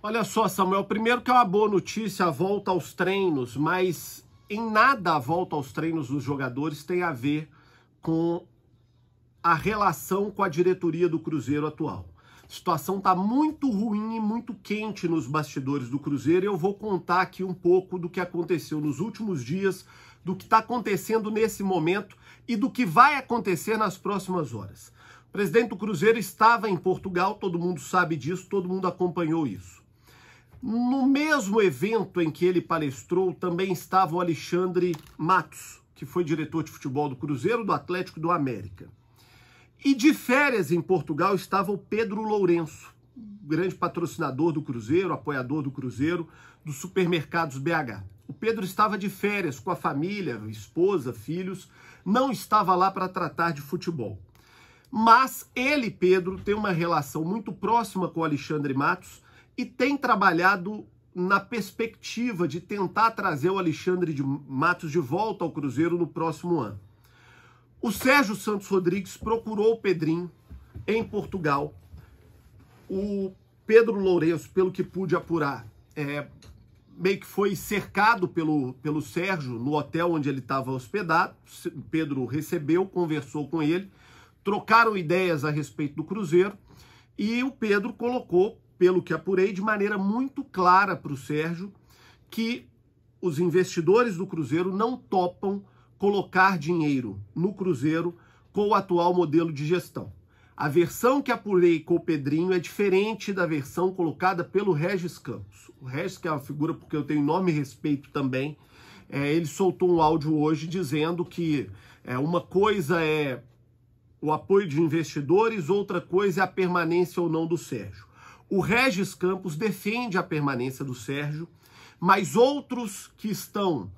Olha só, Samuel, primeiro que é uma boa notícia a volta aos treinos, mas em nada a volta aos treinos dos jogadores tem a ver com a relação com a diretoria do Cruzeiro atual. A situação está muito ruim e muito quente nos bastidores do Cruzeiro e eu vou contar aqui um pouco do que aconteceu nos últimos dias, do que está acontecendo nesse momento e do que vai acontecer nas próximas horas. O presidente do Cruzeiro estava em Portugal, todo mundo sabe disso, todo mundo acompanhou isso. No mesmo evento em que ele palestrou, também estava o Alexandre Matos, que foi diretor de futebol do Cruzeiro, do Atlético e do América. E de férias em Portugal estava o Pedro Lourenço, grande patrocinador do Cruzeiro, apoiador do Cruzeiro, dos supermercados BH. O Pedro estava de férias com a família, esposa, filhos, não estava lá para tratar de futebol. Mas ele, Pedro, tem uma relação muito próxima com o Alexandre Matos e tem trabalhado na perspectiva de tentar trazer o Alexandre Matos de volta ao Cruzeiro no próximo ano. O Sérgio Santos Rodrigues procurou o Pedrinho em Portugal. O Pedro Lourenço, pelo que pude apurar, meio que foi cercado pelo Sérgio no hotel onde ele estava hospedado. O Pedro recebeu, conversou com ele, trocaram ideias a respeito do Cruzeiro e o Pedro colocou, pelo que apurei, de maneira muito clara para o Sérgio, que os investidores do Cruzeiro não topam colocar dinheiro no Cruzeiro com o atual modelo de gestão. A versão que apurei com o Pedrinho é diferente da versão colocada pelo Regis Campos. O Regis, que é uma figura porque eu tenho enorme respeito também, ele soltou um áudio hoje dizendo que uma coisa é o apoio de investidores, outra coisa é a permanência ou não do Sérgio. O Regis Campos defende a permanência do Sérgio, mas outros que estão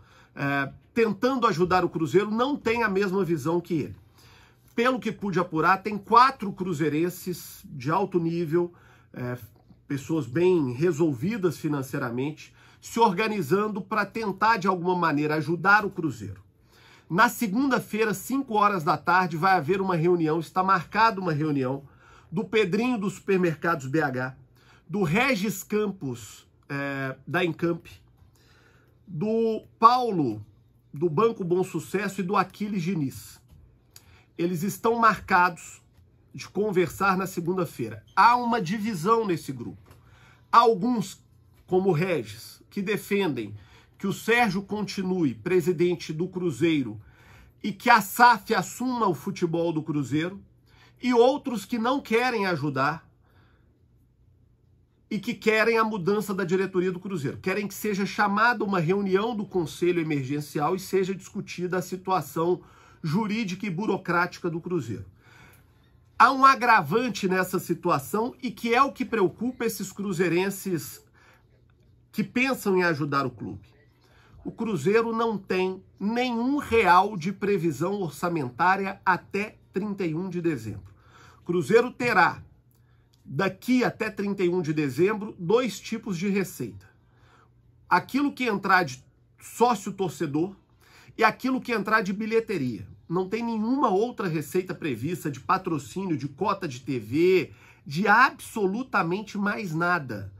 tentando ajudar o Cruzeiro não têm a mesma visão que ele. Pelo que pude apurar, tem 4 cruzeirenses de alto nível, pessoas bem resolvidas financeiramente, se organizando para tentar de alguma maneira ajudar o Cruzeiro. Na segunda-feira, 5 horas da tarde, vai haver uma reunião, está marcada uma reunião do Pedrinho dos Supermercados BH, do Regis Campos, da Encamp, do Paulo, do Banco Bom Sucesso e do Aquiles Diniz. Eles estão marcados de conversar na segunda-feira. Há uma divisão nesse grupo. Há alguns, como o Regis, que defendem que o Sérgio continue presidente do Cruzeiro e que a SAF assuma o futebol do Cruzeiro, e outros que não querem ajudar e que querem a mudança da diretoria do Cruzeiro. Querem que seja chamada uma reunião do Conselho Emergencial e seja discutida a situação jurídica e burocrática do Cruzeiro. Há um agravante nessa situação e que é o que preocupa esses cruzeirenses que pensam em ajudar o clube. O Cruzeiro não tem nenhum real de previsão orçamentária até 31 de dezembro. O Cruzeiro terá, daqui até 31 de dezembro, 2 tipos de receita. Aquilo que entrar de sócio-torcedor e aquilo que entrar de bilheteria. Não tem nenhuma outra receita prevista de patrocínio, de cota de TV, de absolutamente mais nada.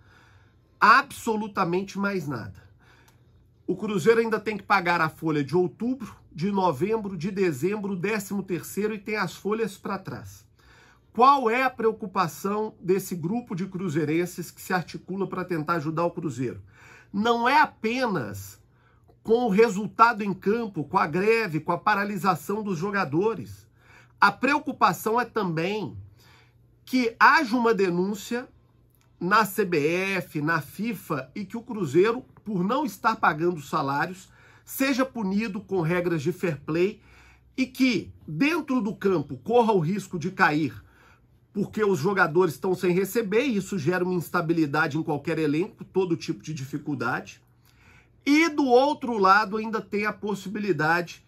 Absolutamente mais nada. O Cruzeiro ainda tem que pagar a folha de outubro, de novembro, de dezembro, 13º e tem as folhas para trás. Qual é a preocupação desse grupo de cruzeirenses que se articula para tentar ajudar o Cruzeiro? Não é apenas com o resultado em campo, com a greve, com a paralisação dos jogadores. A preocupação é também que haja uma denúncia na CBF, na FIFA, e que o Cruzeiro, por não estar pagando salários, seja punido com regras de fair play e que, dentro do campo, corra o risco de cair, porque os jogadores estão sem receber, e isso gera uma instabilidade em qualquer elenco, todo tipo de dificuldade. E do outro lado ainda tem a possibilidade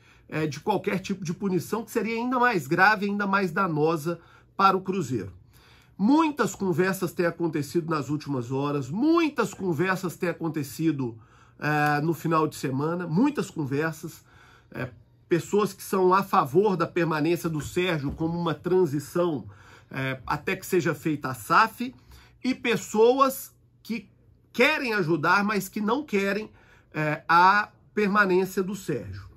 de qualquer tipo de punição, que seria ainda mais grave, ainda mais danosa para o Cruzeiro. Muitas conversas têm acontecido nas últimas horas, muitas conversas têm acontecido no final de semana, muitas conversas, pessoas que são a favor da permanência do Sérgio como uma transição até que seja feita a SAF, e pessoas que querem ajudar, mas que não querem a permanência do Sérgio.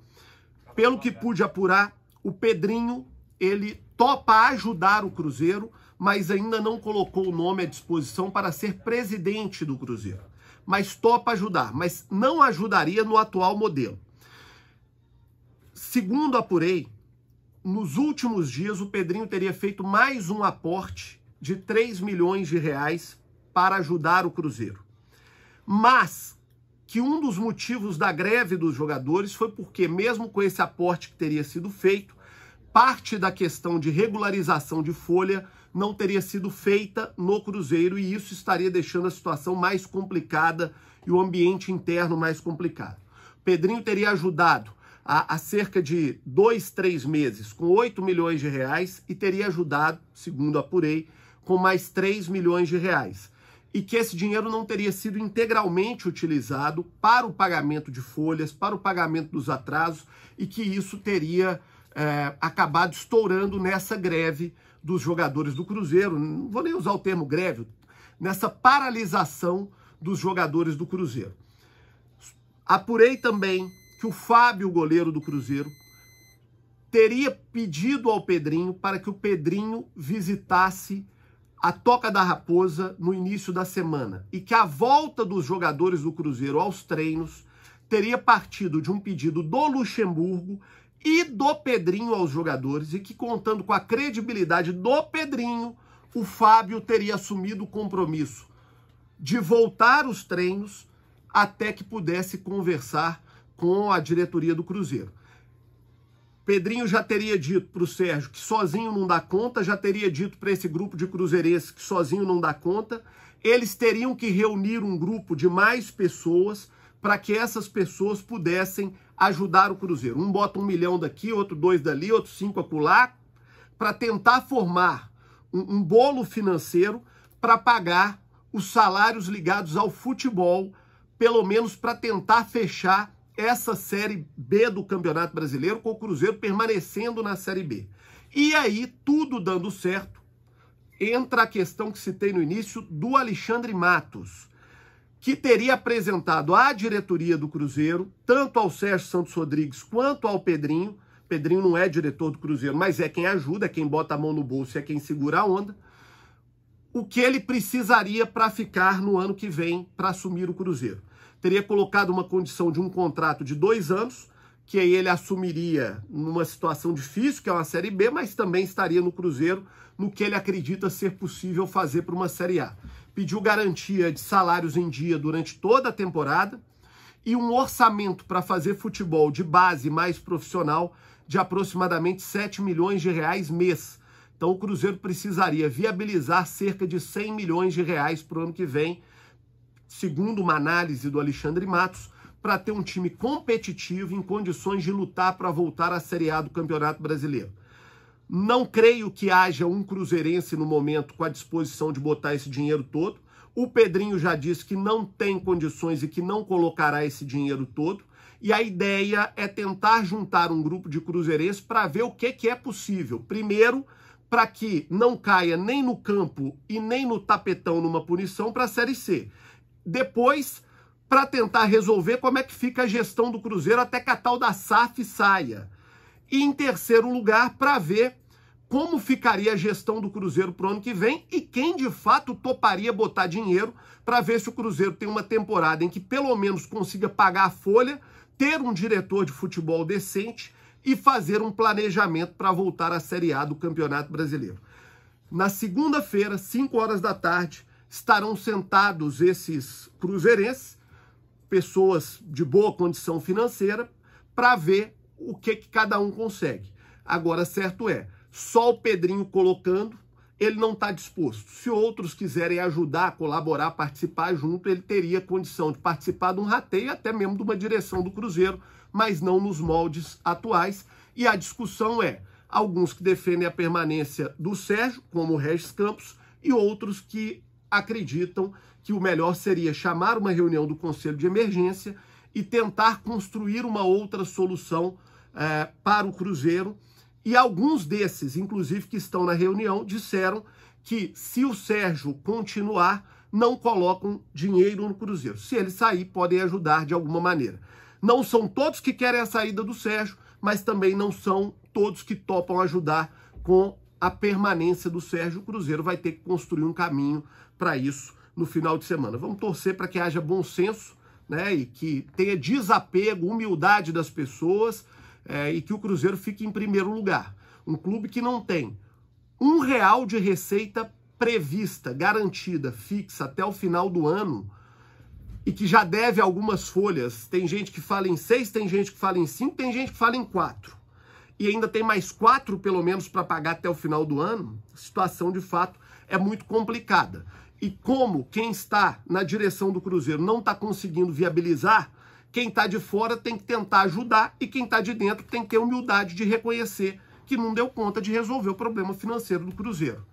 Pelo que pude apurar, o Pedrinho, ele topa ajudar o Cruzeiro, mas ainda não colocou o nome à disposição para ser presidente do Cruzeiro. Mas topa ajudar, mas não ajudaria no atual modelo. Segundo apurei, nos últimos dias o Pedrinho teria feito mais um aporte de 3 milhões de reais para ajudar o Cruzeiro. Mas que um dos motivos da greve dos jogadores foi porque, mesmo com esse aporte que teria sido feito, parte da questão de regularização de folha não teria sido feita no Cruzeiro e isso estaria deixando a situação mais complicada e o ambiente interno mais complicado. O Pedrinho teria ajudado há cerca de 2, 3 meses com 8 milhões de reais e teria ajudado, segundo apurei, com mais 3 milhões de reais. E que esse dinheiro não teria sido integralmente utilizado para o pagamento de folhas, para o pagamento dos atrasos e que isso teria acabado estourando nessa greve dos jogadores do Cruzeiro. Não vou nem usar o termo greve, nessa paralisação dos jogadores do Cruzeiro. Apurei também que o Fábio, goleiro do Cruzeiro, teria pedido ao Pedrinho para que o Pedrinho visitasse a Toca da Raposa no início da semana e que a volta dos jogadores do Cruzeiro aos treinos teria partido de um pedido do Luxemburgo e do Pedrinho aos jogadores e que, contando com a credibilidade do Pedrinho, o Fábio teria assumido o compromisso de voltar aos treinos até que pudesse conversar com a diretoria do Cruzeiro. Pedrinho já teria dito para o Sérgio que sozinho não dá conta, já teria dito para esse grupo de cruzeirenses que sozinho não dá conta. Eles teriam que reunir um grupo de mais pessoas para que essas pessoas pudessem ajudar o Cruzeiro. Um bota 1 milhão daqui, outro 2 dali, outro 5 acolá, para tentar formar um bolo financeiro para pagar os salários ligados ao futebol, pelo menos para tentar fechar essa Série B do Campeonato Brasileiro, com o Cruzeiro permanecendo na Série B. E aí, tudo dando certo, entra a questão que citei no início do Alexandre Matos, que teria apresentado à diretoria do Cruzeiro, tanto ao Sérgio Santos Rodrigues quanto ao Pedrinho. Pedrinho não é diretor do Cruzeiro, mas é quem ajuda, é quem bota a mão no bolso, é quem segura a onda. O que ele precisaria para ficar no ano que vem para assumir o Cruzeiro. Teria colocado uma condição de um contrato de 2 anos, que aí ele assumiria numa situação difícil, que é uma Série B, mas também estaria no Cruzeiro, no que ele acredita ser possível fazer para uma Série A. Pediu garantia de salários em dia durante toda a temporada e um orçamento para fazer futebol de base mais profissional de aproximadamente 7 milhões de reais mês. Então o Cruzeiro precisaria viabilizar cerca de 100 milhões de reais para o ano que vem, segundo uma análise do Alexandre Matos, para ter um time competitivo em condições de lutar para voltar à Série A do Campeonato Brasileiro. Não creio que haja um cruzeirense no momento com a disposição de botar esse dinheiro todo. O Pedrinho já disse que não tem condições e que não colocará esse dinheiro todo. E a ideia é tentar juntar um grupo de cruzeirenses para ver o que é possível. Primeiro, para que não caia nem no campo e nem no tapetão numa punição para a Série C. Depois, para tentar resolver como é que fica a gestão do Cruzeiro até que a tal da SAF saia. E em terceiro lugar, para ver como ficaria a gestão do Cruzeiro para o ano que vem e quem de fato toparia botar dinheiro para ver se o Cruzeiro tem uma temporada em que pelo menos consiga pagar a folha, ter um diretor de futebol decente e fazer um planejamento para voltar à Série A do Campeonato Brasileiro. Na segunda-feira, 5 horas da tarde, estarão sentados esses cruzeirenses, pessoas de boa condição financeira, para ver o que cada um consegue. Agora, certo é, só o Pedrinho colocando, ele não está disposto. Se outros quiserem ajudar, colaborar, participar junto, ele teria condição de participar de um rateio, até mesmo de uma direção do Cruzeiro, mas não nos moldes atuais. E a discussão é, alguns que defendem a permanência do Sérgio, como o Regis Campos, e outros que acreditam que o melhor seria chamar uma reunião do Conselho de Emergência e tentar construir uma outra solução para o Cruzeiro. E alguns desses, inclusive, que estão na reunião, disseram que se o Sérgio continuar, não colocam dinheiro no Cruzeiro. Se ele sair, podem ajudar de alguma maneira. Não são todos que querem a saída do Sérgio, mas também não são todos que topam ajudar com a permanência do Sérgio. O Cruzeiro vai ter que construir um caminho para isso no final de semana. Vamos torcer para que haja bom senso, né, e que tenha desapego, humildade das pessoas, e que o Cruzeiro fique em primeiro lugar. Um clube que não tem R$1 de receita prevista, garantida, fixa até o final do ano, e que já deve algumas folhas. Tem gente que fala em 6, tem gente que fala em 5, tem gente que fala em 4. E ainda tem mais 4, pelo menos, para pagar até o final do ano. A situação, de fato, é muito complicada. E como quem está na direção do Cruzeiro não está conseguindo viabilizar, quem está de fora tem que tentar ajudar e quem está de dentro tem que ter humildade de reconhecer que não deu conta de resolver o problema financeiro do Cruzeiro.